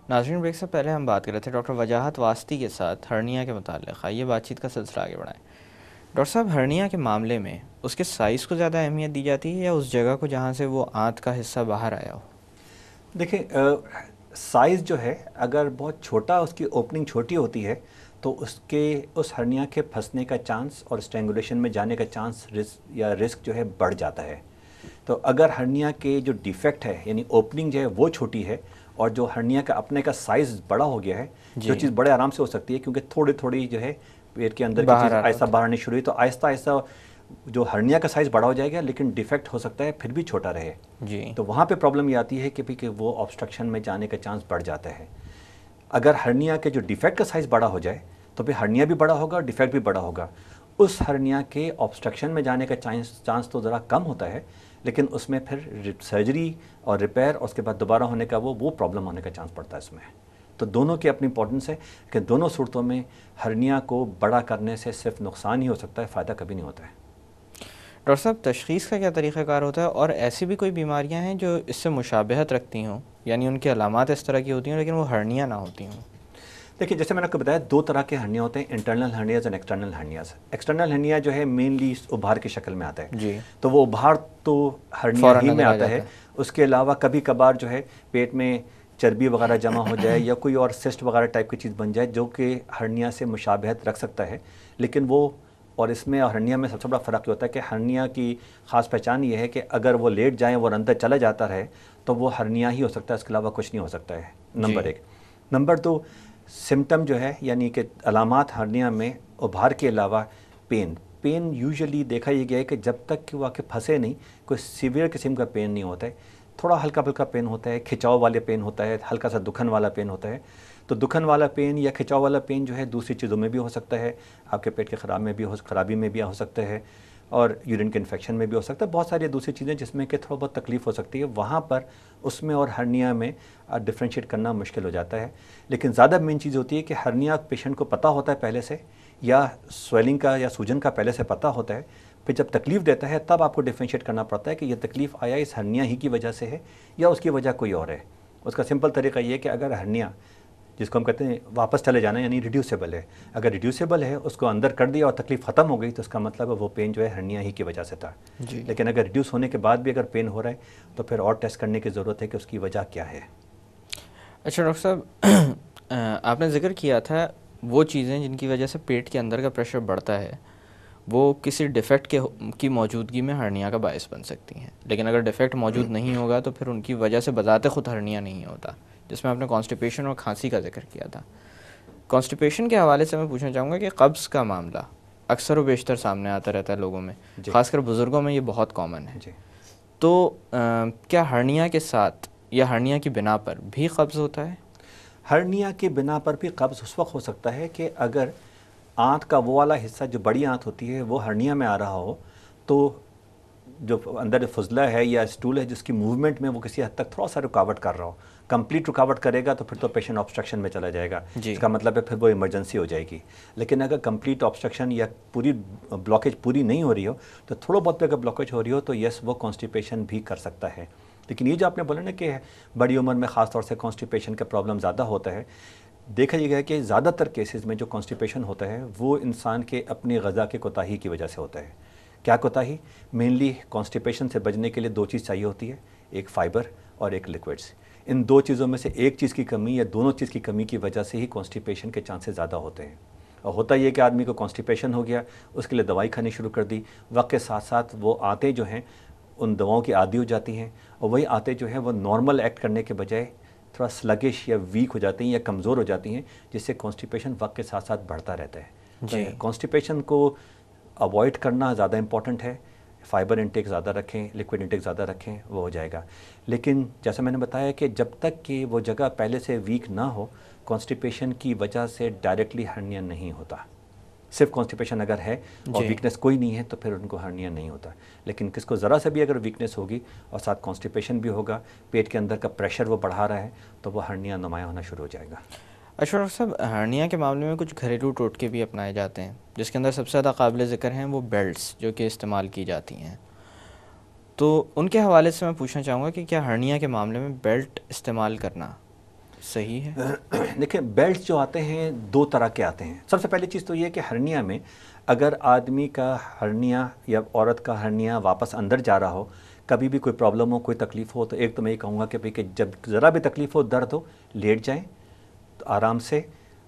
ناظرین، بریک سے پہلے ہم بات کر رہے تھے ڈاکٹر وجاہت واسطی کے ساتھ ہرنیا کے متعلق. آئیے بات چیت کا سلسلہ آگے بڑھائیں. ڈاکٹر صاحب، ہرنیا کے معاملے میں اس کے سائز کو زیادہ اہمیت دی جاتی ہے یا اس جگہ کو جہاں سے وہ آنت کا حصہ باہر آیا ہو؟ دیکھیں، سائز جو ہے اگر بہت چھوٹا، اس کی اوپننگ چھوٹی ہوتی ہے تو اس ہرنیا کے پھنسنے کا چانس اور اسٹرینگولیشن میں جانے کا چانس رسک جو ہے بڑھ جاتا ہے. تو اگر ہرنیا کے جو ڈیفیکٹ ہے، یعنی اوپننگ جو ہے وہ چھوٹی ہے اور جو ہرنیا کا اپنے کا سائز بڑا ہو گیا ہے، جو جی، چیز بڑے آرام سے ہو سکتی ہے کیونکہ تھوڑی تھوڑی جو ہے پیٹ کے اندر کی باہر چیز آ رہا آہستہ ہوتا باہر آنی شروع ہوئی، تو آہستہ آہستہ جو ہرنیا کا سائز بڑا ہو جائے گا لیکن ڈیفیکٹ ہو سکتا ہے پھر بھی چھوٹا رہے. ہے. جی تو وہاں پہ پرابلم یہ آتی ہے کہ وہ آبسٹرکشن میں جانے کا چانس بڑھ جاتا ہے. اگر ہرنیا کے جو ڈیفیکٹ کا سائز بڑا ہو جائے تو پھر ہرنیا بھی بڑا ہوگا اور ڈیفیکٹ بھی بڑا ہوگا. اس ہرنیا کے آبسٹرکشن میں جانے کا چانس تو ذرا کم ہوتا ہے، لیکن اس میں پھر سرجری اور ریپیئر اور اس کے بعد دوبارہ ہونے کا وہ پرابلم ہونے کا چانس پڑتا ہے اس میں. تو دونوں کی اپنی امپورٹنس ہے کہ دونوں صورتوں میں ہرنیا کو بڑا کرنے سے صرف نقصان ہی ہو سکتا ہے، فائدہ کبھی نہیں ہوتا ہے. ڈاکٹر صاحب، تشخیص کا کیا طریقہ کار ہوتا ہے، اور ایسی بھی کوئی بیماریاں ہیں جو اس سے مشابہت رکھتی ہوں، یعنی ان کی علامات اس طرح کی ہوتی ہیں لیکن وہ ہرنیا نہ ہوتی ہوں؟ دیکھیے، جیسے میں نے آپ کو بتایا، دو طرح کے ہرنیا ہوتے ہیں، انٹرنل ہرنیاز اور ایکسٹرنل ہرنیاز. ایکسٹرنل ہرنیا جو ہے مینلی ابھار کی شکل میں آتا ہے. جی، تو وہ ابھار تو ہرنیا فوراً ہی میں نظر آ آتا ہے. جاتا ہے. اس کے علاوہ کبھی کبھار جو ہے پیٹ میں چربی وغیرہ جمع ہو جائے یا کوئی اور سسٹ وغیرہ ٹائپ کی چیز بن جائے جو کہ ہرنیا سے مشابہت رکھ سکتا ہے. لیکن وہ اور اس میں اور ہرنیا میں سب سے بڑا فرق یہ ہوتا ہے کہ ہرنیا کی خاص پہچان یہ ہے کہ اگر وہ لیٹ جائیں اور اندر چلا جاتا رہے تو وہ ہرنیا ہی ہو سکتا ہے، اس کے علاوہ کچھ نہیں ہو سکتا ہے. جی نمبر ایک. نمبر دو، سمٹم جو ہے یعنی کہ علامات ہرنیا میں ابھار کے علاوہ پین یوزلی دیکھا یہ گیا ہے کہ جب تک کہ وہ آ کے پھنسے نہیں، کوئی سیویئر قسم کا پین نہیں ہوتا ہے. تھوڑا ہلکا پھلکا پین ہوتا ہے، کھچاؤ والے پین ہوتا ہے، ہلکا سا دکھن والا پین ہوتا ہے. تو دکھن والا پین یا کھچاؤ والا پین جو ہے دوسری چیزوں میں بھی ہو سکتا ہے، آپ کے پیٹ کے خرابی میں بھی ہو سکتا ہے، اور یورین کے انفیکشن میں بھی ہو سکتا ہے. بہت ساری دوسری چیزیں جس میں کہ تھوڑا بہت تکلیف ہو سکتی ہے، وہاں پر اس میں اور ہرنیا میں ڈفرینشیٹ کرنا مشکل ہو جاتا ہے. لیکن زیادہ مین چیز ہوتی ہے کہ ہرنیا پیشنٹ کو پتہ ہوتا ہے پہلے سے، یا سویلنگ کا یا سوجن کا پہلے سے پتہ ہوتا ہے. پھر جب تکلیف دیتا ہے تب آپ کو ڈفرینشیٹ کرنا پڑتا ہے کہ یہ تکلیف آیا اس ہرنیا ہی کی وجہ سے ہے یا اس کی وجہ کوئی اور ہے. اس کا سمپل طریقہ یہ ہے کہ اگر ہرنیا، جس کو ہم کہتے ہیں واپس چلے جانا، یعنی ریڈیوسیبل ہے، اگر ریڈیوسیبل ہے اس کو اندر کر دیا اور تکلیف ختم ہو گئی تو اس کا مطلب ہے وہ پین جو ہے ہرنیا ہی کی وجہ سے تھا. جی. لیکن اگر ریڈیوس ہونے کے بعد بھی اگر پین ہو رہا ہے تو پھر اور ٹیسٹ کرنے کی ضرورت ہے کہ اس کی وجہ کیا ہے. اچھا ڈاکٹر صاحب، آپ نے ذکر کیا تھا وہ چیزیں جن کی وجہ سے پیٹ کے اندر کا پریشر بڑھتا ہے وہ کسی ڈیفیکٹ کی موجودگی میں ہرنیا کا باعث بن سکتی ہیں، لیکن اگر ڈیفیکٹ موجود نہیں ہوگا تو پھر ان کی وجہ سے بذات خود ہرنیا نہیں ہوتا، جس میں آپ نے کانسٹیپیشن اور کھانسی کا ذکر کیا تھا. کانسٹیپیشن کے حوالے سے میں پوچھنا چاہوں گا کہ قبض کا معاملہ اکثر و بیشتر سامنے آتا رہتا ہے لوگوں میں، جی خاص کر بزرگوں میں یہ بہت کامن ہے. جی. تو کیا ہرنیا کے ساتھ یا ہرنیا کی بنا پر بھی قبض ہوتا ہے؟ ہرنیا کی بنا پر بھی قبض اس وقت ہو سکتا ہے کہ اگر آنت کا وہ والا حصہ جو بڑی آنت ہوتی ہے وہ ہرنیا میں آ رہا ہو، تو جو اندر فضلہ ہے یا اسٹول ہے جس کی موومنٹ میں وہ کسی حد تک تھوڑا سا رکاوٹ کر رہا ہو. کمپلیٹ رکاوٹ کرے گا تو پھر تو پیشنٹ آبسٹرکشن میں چلا جائے گا، جی اس کا مطلب ہے پھر وہ ایمرجنسی ہو جائے گی. لیکن اگر کمپلیٹ آبسٹرکشن یا پوری بلاکیج پوری نہیں ہو رہی ہو تو تھوڑا بہت بھی اگر بلاکیج ہو رہی ہو تو یس وہ کانسٹیپیشن بھی کر سکتا ہے. لیکن یہ جو آپ نے بولا نا کہ بڑی عمر میں خاص طور سے کانسٹیپیشن کا پرابلم زیادہ ہوتا ہے، دیکھا یہ گیا کہ زیادہ تر کیسز میں جو کانسٹیپیشن ہوتا ہے وہ انسان کے اپنی غذا کے کوتاہی کی وجہ سے ہوتا ہے. کیا کوتاہی؟ مینلی کانسٹیپیشن سے بچنے کے لیے دو چیز چاہیے ہوتی ہے، ایک فائبر اور ایک لیکوڈس. ان دو چیزوں میں سے ایک چیز کی کمی یا دونوں چیز کی کمی کی وجہ سے ہی کانسٹیپیشن کے چانسز زیادہ ہوتے ہیں. اور ہوتا یہ کہ آدمی کو کانسٹیپیشن ہو گیا، اس کے لیے دوائی کھانی شروع کر دی، وقت کے ساتھ ساتھ وہ آتے جو ہیں ان دواؤں کی عادی ہو جاتی ہیں، اور وہی آتے جو ہیں وہ نارمل ایکٹ کرنے کے بجائے تھوڑا سلگش یا ویک ہو جاتی ہیں یا کمزور ہو جاتی ہیں، جس سے کانسٹیپیشن وقت کے ساتھ ساتھ بڑھتا رہتا ہے. جی. کانسٹیپیشن کو اوائڈ کرنا زیادہ امپورٹنٹ ہے. فائبر انٹیک زیادہ رکھیں، لیکوڈ انٹیک زیادہ رکھیں، وہ ہو جائے گا. لیکن جیسا میں نے بتایا کہ جب تک کہ وہ جگہ پہلے سے ویک نہ ہو، کانسٹیپیشن کی وجہ سے ڈائریکٹلی ہرنیا نہیں ہوتا. صرف کانسٹیپیشن اگر ہے اور جی. ویکنس کوئی نہیں ہے تو پھر ان کو ہرنیا نہیں ہوتا. لیکن کس کو ذرا سے بھی اگر ویکنس ہوگی اور ساتھ کانسٹیپیشن بھی ہوگا، پیٹ کے اندر کا پریشر وہ بڑھا رہا ہے، تو وہ ہرنیا نمایاں ہونا شروع ہو جائے گا. اچھا ڈاکٹر صاحب، ہرنیا کے معاملے میں کچھ گھریلو ٹوٹکے بھی اپنائے جاتے ہیں، جس کے اندر سب سے زیادہ قابل ذکر ہیں وہ بیلٹس جو کہ استعمال کی جاتی ہیں. تو ان کے حوالے سے میں پوچھنا چاہوں گا کہ کیا ہرنیا کے معاملے میں بیلٹ استعمال کرنا صحیح ہے. دیکھیں بیلٹس جو آتے ہیں دو طرح کے آتے ہیں. سب سے پہلی چیز تو یہ کہ ہرنیا میں اگر آدمی کا ہرنیا یا عورت کا ہرنیا واپس اندر جا رہا ہو، کبھی بھی کوئی پرابلم ہو، کوئی تکلیف ہو، تو ایک تو میں یہ کہوں گا کہ جب ذرا بھی تکلیف ہو، درد ہو، لیٹ جائیں، تو آرام سے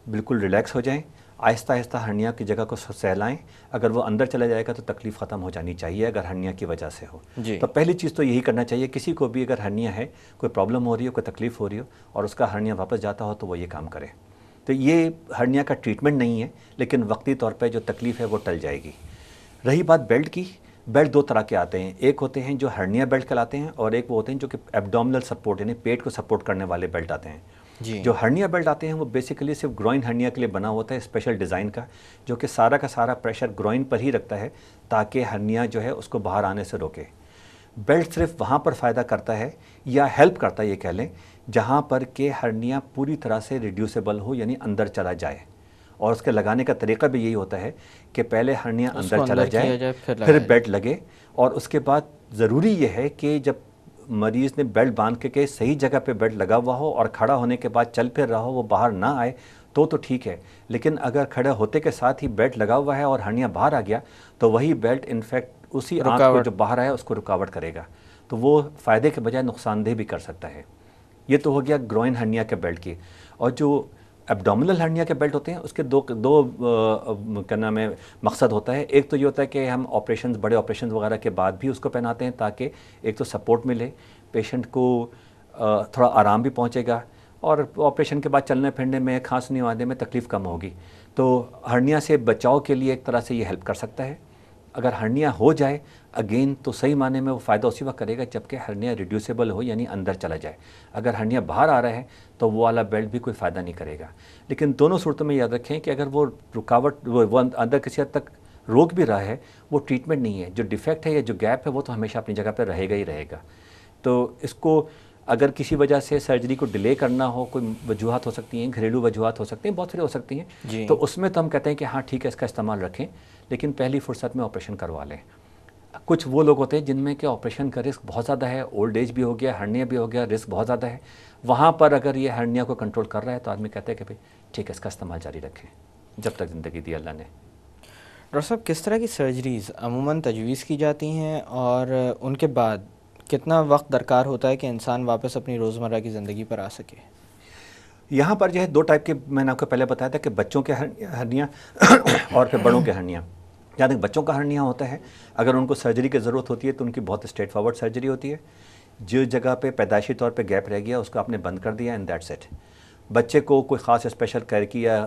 بالکل ریلیکس ہو جائیں، آہستہ آہستہ ہرنیا کی جگہ کو سہلائیں. اگر وہ اندر چلا جائے گا تو تکلیف ختم ہو جانی چاہیے اگر ہرنیا کی وجہ سے ہو. جی. تو پہلی چیز تو یہی کرنا چاہیے، کسی کو بھی اگر ہرنیا ہے، کوئی پرابلم ہو رہی ہو، کوئی تکلیف ہو رہی ہو اور اس کا ہرنیا واپس جاتا ہو تو وہ یہ کام کرے. تو یہ ہرنیا کا ٹریٹمنٹ نہیں ہے، لیکن وقتی طور پہ جو تکلیف ہے وہ ٹل جائے گی. رہی بات بیلٹ کی، بیلٹ دو طرح کے آتے ہیں. ایک ہوتے ہیں جو ہرنیا بیلٹ کہلاتے ہیں، اور ایک وہ ہوتے ہیں جو کہ ایبڈومنل سپورٹ یعنی پیٹ کو سپورٹ کرنے والے بیلٹ آتے ہیں. جی. جو ہرنیا بیلٹ آتے ہیں وہ بیسیکلی صرف گروئن ہرنیا کے لیے بنا ہوتا ہے، اسپیشل ڈیزائن کا، جو کہ سارا کا سارا پریشر گروئن پر ہی رکھتا ہے تاکہ ہرنیا جو ہے اس کو باہر آنے سے روکے. بیلٹ صرف وہاں پر فائدہ کرتا ہے یا ہیلپ کرتا ہے، یہ کہہ لیں، جہاں پر کہ ہرنیا پوری طرح سے ریڈیوسیبل ہو یعنی اندر چلا جائے. اور اس کے لگانے کا طریقہ بھی یہی ہوتا ہے کہ پہلے ہرنیا اندر چلا جائے، پھر بیلٹ لگے. اور اس کے بعد ضروری یہ ہے کہ جب مریض نے بیلٹ باندھ کے صحیح جگہ پہ بیلٹ لگا ہوا ہو اور کھڑا ہونے کے بعد چل پھر رہا ہو، وہ باہر نہ آئے تو ٹھیک ہے. لیکن اگر کھڑے ہوتے کے ساتھ ہی بیلٹ لگا ہوا ہے اور ہرنیا باہر آ گیا تو وہی بیلٹ انفیکٹ اسی آنت کو جو باہر آیا اس کو رکاوٹ کرے گا، تو وہ فائدے کے بجائے نقصان دہ بھی کر سکتا ہے. یہ تو ہو گیا گروئن ہرنیا کے بیلٹ کی. اور جو ایبڈومنل ہرنیا کے بیلٹ ہوتے ہیں اس کے دو کیا نام ہے مقصد ہوتا ہے. ایک تو یہ ہوتا ہے کہ ہم آپریشنز، بڑے آپریشنز وغیرہ کے بعد بھی اس کو پہناتے ہیں تاکہ ایک تو سپورٹ ملے، پیشنٹ کو تھوڑا آرام بھی پہنچے گا، اور آپریشن کے بعد چلنے پھرنے میں، کھانسنے وانے میں تکلیف کم ہوگی. تو ہرنیا سے بچاؤ کے لیے ایک طرح سے یہ ہیلپ کر سکتا ہے. اگر ہرنیا ہو جائے اگین تو صحیح معنی میں وہ فائدہ اسی وقت کرے گا جب کہ ہرنیا ریڈیوسیبل ہو یعنی اندر چلا جائے. اگر ہرنیا باہر آ رہا ہے تو وہ والا بیلٹ بھی کوئی فائدہ نہیں کرے گا. لیکن دونوں صورتوں میں یاد رکھیں کہ اگر وہ رکاوٹ وہ اندر کسی حد تک روک بھی رہا ہے، وہ ٹریٹمنٹ نہیں ہے. جو ڈیفیکٹ ہے یا جو گیپ ہے وہ تو ہمیشہ اپنی جگہ پہ رہے گا ہی رہے گا. تو اس کو اگر کسی وجہ سے سرجری کو ڈیلے کرنا ہو، کوئی وجوہات ہو سکتی ہیں، گھریلو وجوہات ہو سکتی ہیں، بہت ساری ہو سکتی ہیں، تو اس میں تو ہم کہتے ہیں کہ ہاں ٹھیک ہے اس کا استعمال رکھیں، لیکن پہلی فرصت میں آپریشن کروا لیں. کچھ وہ لوگ ہوتے ہیں جن میں کہ آپریشن کا رسک بہت زیادہ ہے، اولڈ ایج بھی ہو گیا، ہرنیا بھی ہو گیا، رسک بہت زیادہ ہے. وہاں پر اگر یہ ہرنیا کو کنٹرول کر رہا ہے تو آدمی کہتے ہیں کہ بھئی ٹھیک ہے اس کا استعمال جاری رکھیں جب تک زندگی دی اللہ نے. ڈاکٹر صاحب کس طرح کی سرجریز عموماً تجویز کی جاتی ہیں اور ان کے بعد کتنا وقت درکار ہوتا ہے کہ انسان واپس اپنی روزمرہ کی زندگی پر آ سکے؟ یہاں پر جو ہے دو ٹائپ کے میں نے آپ کو پہلے بتایا تھا کہ بچوں کے ہرنیا اور پھر بڑوں کے ہرنیا. جہاں تک بچوں کا ہرنیا ہوتا ہے اگر ان کو سرجری کی ضرورت ہوتی ہے تو ان کی بہت اسٹریٹ فارورڈ سرجری ہوتی ہے. جو جگہ پہ پیدائشی طور پہ گیپ رہ گیا اس کو آپ نے بند کر دیا اینڈ دیٹس اٹ. بچے کو کوئی خاص اسپیشل کیئر کی یا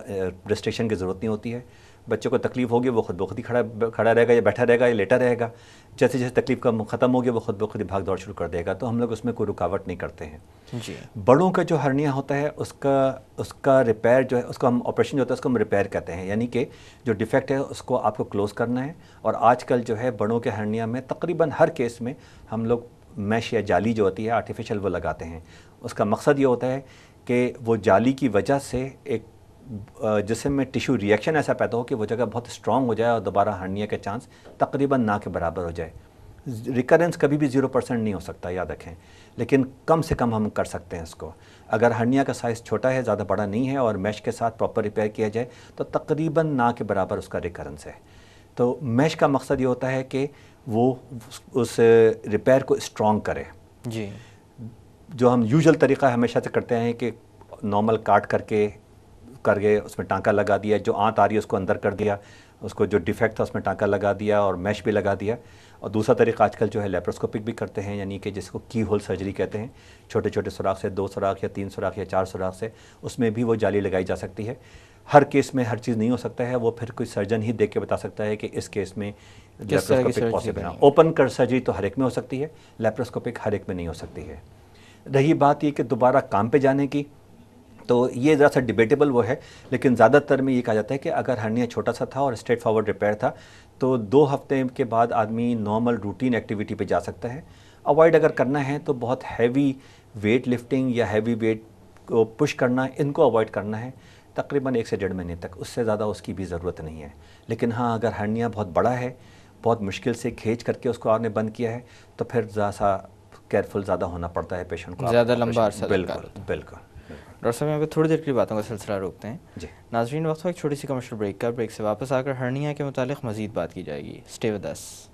ریسٹرکشن کی ضرورت نہیں ہوتی ہے. بچے کو تکلیف ہوگی وہ خود بخود ہی کھڑا رہے گا یا بیٹھا رہے گا یا لیٹا رہے گا. جیسے جیسے تکلیف کا ختم ہوگی وہ خود بخود ہی بھاگ دوڑ شروع کر دے گا. تو ہم لوگ اس میں کوئی رکاوٹ نہیں کرتے ہیں. جی. بڑوں کا جو ہرنیا ہوتا ہے اس کا ریپیئر جو ہے اس کو ہم آپریشن جو ہوتا ہے اس کو ہم ریپیئر کہتے ہیں. یعنی کہ جو ڈیفیکٹ ہے اس کو آپ کو کلوز کرنا ہے. اور آج کل جو ہے بڑوں کے ہرنیا میں تقریباً ہر کیس میں ہم لوگ میش یا جالی جو ہوتی ہے آرٹیفیشل وہ لگاتے ہیں. اس کا مقصد یہ ہوتا ہے کہ وہ جالی کی وجہ سے ایک جسم میں ٹیشو ریئیکشن ایسا پیدا ہو کہ وہ جگہ بہت اسٹرانگ ہو جائے اور دوبارہ ہرنیا کے چانس تقریباً نہ کے برابر ہو جائے. ریکرنس کبھی بھی 0% نہیں ہو سکتا یاد رکھیں، لیکن کم سے کم ہم کر سکتے ہیں اس کو. اگر ہرنیا کا سائز چھوٹا ہے، زیادہ بڑا نہیں ہے اور میش کے ساتھ پراپر ریپیئر کیا جائے تو تقریباً نہ کے برابر اس کا ریکرنس ہے. تو میش کا مقصد یہ ہوتا ہے کہ وہ اس ریپیئر کو اسٹرانگ کرے. جی. جو ہم یوزول طریقہ ہمیشہ سے کرتے ہیں کہ نارمل کاٹ کر کے اس میں ٹانکا لگا دیا، جو آنت آ رہی ہے اس کو اندر کر دیا، اس کو جو ڈیفیکٹ تھا اس میں ٹانکا لگا دیا اور میش بھی لگا دیا. اور دوسرا طریقہ آج کل جو ہے لیپروسکوپک بھی کرتے ہیں، یعنی کہ جس کو کی ہول سرجری کہتے ہیں. چھوٹے چھوٹے سوراخ سے 2 سوراخ یا 3 سوراخ یا 4 سوراخ سے اس میں بھی وہ جالی لگائی جا سکتی ہے. ہر کیس میں ہر چیز نہیں ہو سکتا ہے، وہ پھر کوئی سرجن ہی دیکھ کے بتا سکتا ہے کہ اس کیس میں لیپروسکوپک پاسبل ہے. اوپن کر سرجری تو ہر ایک میں ہو سکتی ہے، لیپروسکوپک ہر ایک میں نہیں ہو سکتی ہے. رہی بات یہ کہ دوبارہ کام پہ جانے کی، تو یہ ذرا سا ڈیبیٹیبل وہ ہے، لیکن زیادہ تر میں یہ کہا جاتا ہے کہ اگر ہرنیا چھوٹا سا تھا اور اسٹریٹ فارورڈ ریپیئر تھا تو 2 ہفتے کے بعد آدمی نارمل روٹین ایکٹیویٹی پہ جا سکتا ہے. اوائڈ اگر کرنا ہے تو بہت ہیوی ویٹ لفٹنگ یا ہیوی ویٹ کو پش کرنا، ان کو اوائڈ کرنا ہے تقریباً 1 سے 1.5 مہینے تک. اس سے زیادہ اس کی بھی ضرورت نہیں ہے. لیکن ہاں اگر ہرنیا بہت بڑا ہے، بہت مشکل سے کھینچ کر کے اس کو آپ نے بند کیا ہے تو پھر ذرا سا کیئرفل زیادہ ہونا پڑتا ہے پیشنٹ کو. زیادہ لمبا عرصہ. بالکل بالکل. ڈاکٹر صاحب یہاں پہ تھوڑی دیر کے لیے باتوں کا سلسلہ روکتے ہیں. جی ناظرین وقت ہو ایک چھوٹی سی کمرشل بریک کا. بریک سے واپس آ کر ہرنیا کے متعلق مزید بات کی جائے گی. Stay with us.